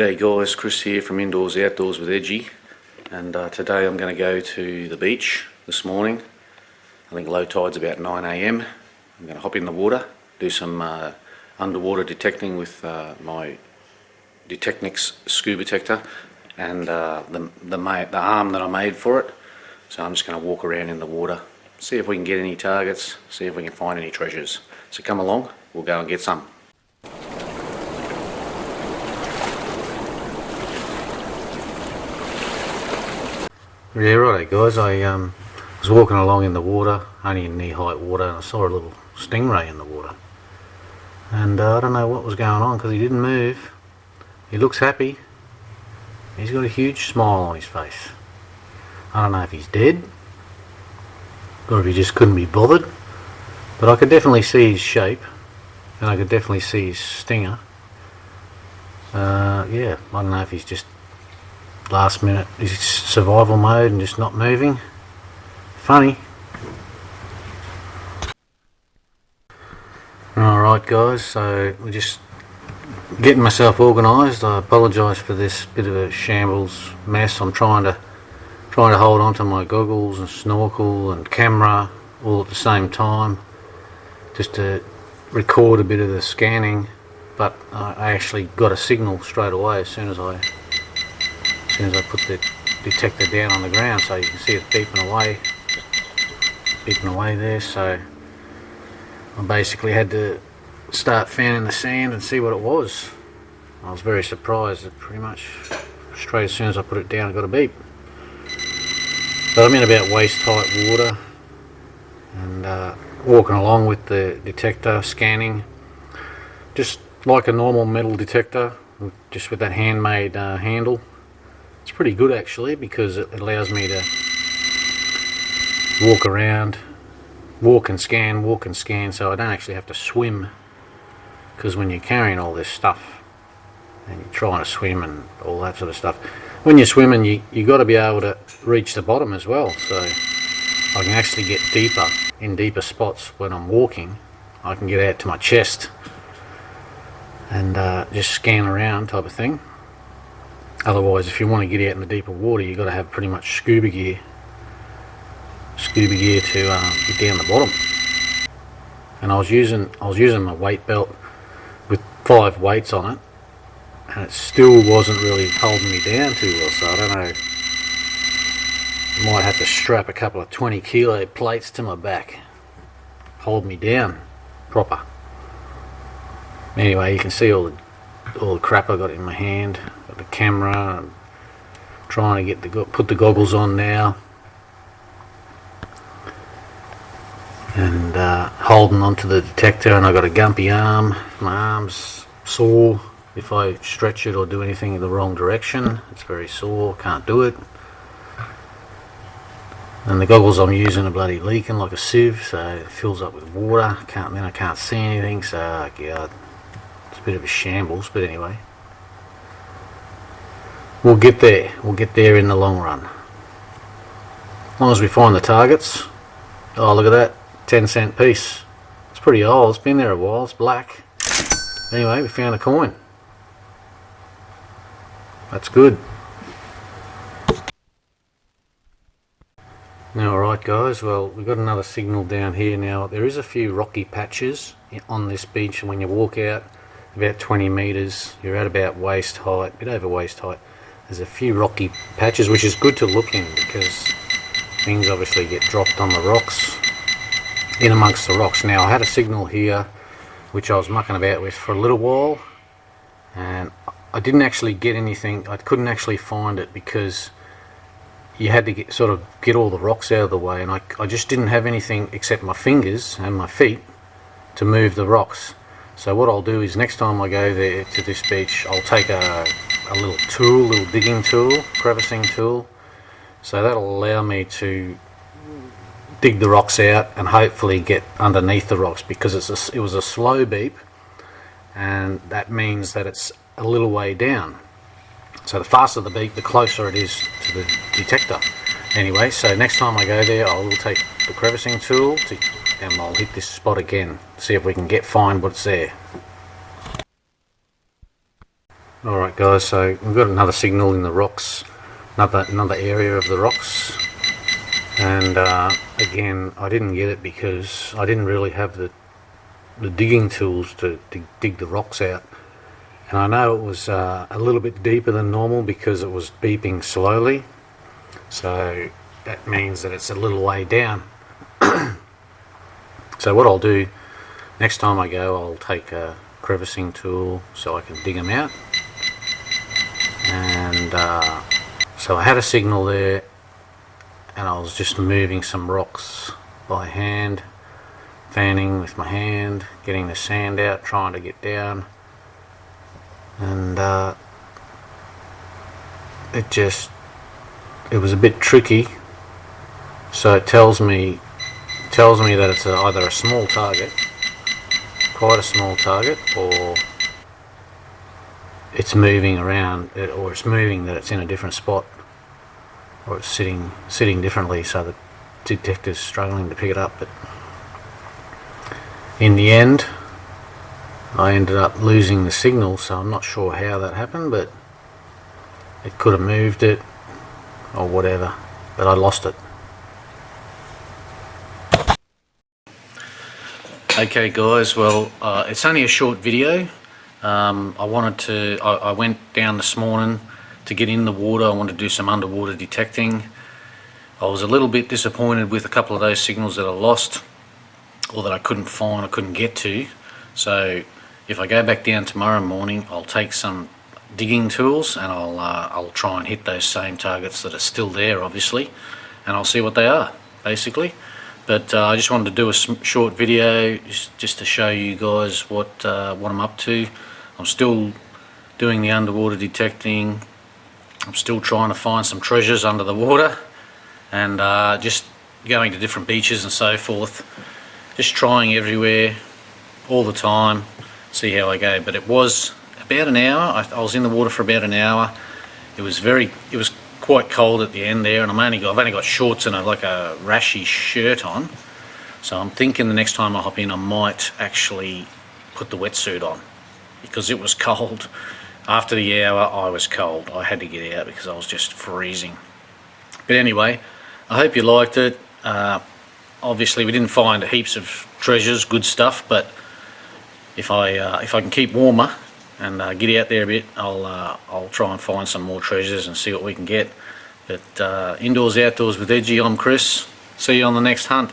G'day guys, Chris here from Indoors Outdoors with Edgy, and today I'm going to go to the beach this morning. I think low tide's about 9 AM. I'm going to hop in the water, do some underwater detecting with my Deteknix Scuba Tector and the arm that I made for it. So I'm just going to walk around in the water, see if we can get any targets, see if we can find any treasures. So come along, we'll go and get some. Yeah, righto guys, I was walking along in the water, only in knee-height water, and I saw a little stingray in the water. And I don't know what was going on because he didn't move. He looks happy. He's got a huge smile on his face. I don't know if he's dead or if he just couldn't be bothered, but I could definitely see his shape and I could definitely see his stinger. Yeah, I don't know if he's just last minute, he's survival mode and just not moving. Funny. Alright guys, so we're just getting myself organised. I apologise for this bit of a shambles mess. I'm trying to hold on to my goggles and snorkel and camera all at the same time just to record a bit of the scanning, but I actually got a signal straight away as soon as I put the detector down on the ground, so you can see it beeping away there. So I basically had to start fanning the sand and see what it was. I was very surprised that pretty much straight as soon as I put it down I got a beep. But I'm in about waist height water and walking along with the detector, scanning just like a normal metal detector, just with that handmade handle. It's pretty good actually because it allows me to walk around, walk and scan, so I don't actually have to swim, because when you're carrying all this stuff and you're trying to swim and all that sort of stuff, when you're swimming you got to be able to reach the bottom as well, so I can actually get deeper in deeper spots when I'm walking. I can get out to my chest and just scan around type of thing. Otherwise, if you want to get out in the deeper water, you've got to have pretty much scuba gear to get down the bottom. And I was using my weight belt with 5 weights on it, and it still wasn't really holding me down too well. So I don't know, might have to strap a couple of 20 kilo plates to my back, hold me down proper. Anyway, you can see all the crap I got in my hand. Got the camera. I'm trying to put the goggles on now, and holding onto the detector. And I got a gumpy arm. My arm's sore if I stretch it or do anything in the wrong direction. It's very sore. Can't do it. And the goggles I'm using are bloody leaking like a sieve, so it fills up with water. I can't see anything. So yeah, it's a bit of a shambles, but anyway, we'll get there. We'll get there in the long run. As long as we find the targets. Oh, look at that, 10-cent piece. It's pretty old. It's been there a while. It's black. Anyway, we found a coin. That's good. Now, alright guys, well, we've got another signal down here now. There is a few rocky patches on this beach, and when you walk out about 20 metres, you're at about waist height, a bit over waist height. There's a few rocky patches, which is good to look in because things obviously get dropped on the rocks, in amongst the rocks. Now, I had a signal here which I was mucking about with for a little while, and I didn't actually get anything. I couldn't actually find it because you had to get all the rocks out of the way, and I just didn't have anything except my fingers and my feet to move the rocks. So what I'll do is next time I go there to this beach, I'll take a little digging tool, crevicing tool, so that'll allow me to dig the rocks out and hopefully get underneath the rocks, because it was a slow beep, and that means that it's a little way down. So the faster the beep, the closer it is to the detector. Anyway, so next time I go there, I will take the crevicing tool and I'll hit this spot again, see if we can find what's there. Alright guys, so we've got another signal in the rocks, another area of the rocks, and again I didn't get it because I didn't really have the digging tools to dig the rocks out. And I know it was a little bit deeper than normal because it was beeping slowly, so that means that it's a little way down. So what I'll do next time I go, I'll take a crevicing tool so I can dig them out. And so I had a signal there, and I was just moving some rocks by hand, fanning with my hand, getting the sand out, trying to get down, and it was a bit tricky. So it tells me that it's either a small target, quite a small target, or it's moving around, or it's moving that it's in a different spot, or it's sitting differently, so the detector's struggling to pick it up. But in the end I ended up losing the signal, so I'm not sure how that happened, but it could have moved it or whatever, but I lost it. Okay guys, well it's only a short video. I went down this morning to get in the water. I wanted to do some underwater detecting. I was a little bit disappointed with a couple of those signals that I lost, or that I couldn't find, I couldn't get to. So if I go back down tomorrow morning, I'll take some digging tools and I'll try and hit those same targets that are still there, obviously, and I'll see what they are, basically. But I just wanted to do a short video just to show you guys what I'm up to. I'm still doing the underwater detecting. I'm still trying to find some treasures under the water, and just going to different beaches and so forth. Just trying everywhere, all the time, see how I go. But it was about an hour. I was in the water for about an hour. It was quite cold at the end there, and I've only got shorts and like a rashy shirt on. So I'm thinking the next time I hop in, I might actually put the wetsuit on, because it was cold. After the hour, I was cold. I had to get out because I was just freezing. But anyway, I hope you liked it. Obviously, we didn't find heaps of treasures, good stuff, but if I can keep warmer and get out there a bit, I'll try and find some more treasures and see what we can get. But indoors, outdoors with Edgy, I'm Chris. See you on the next hunt.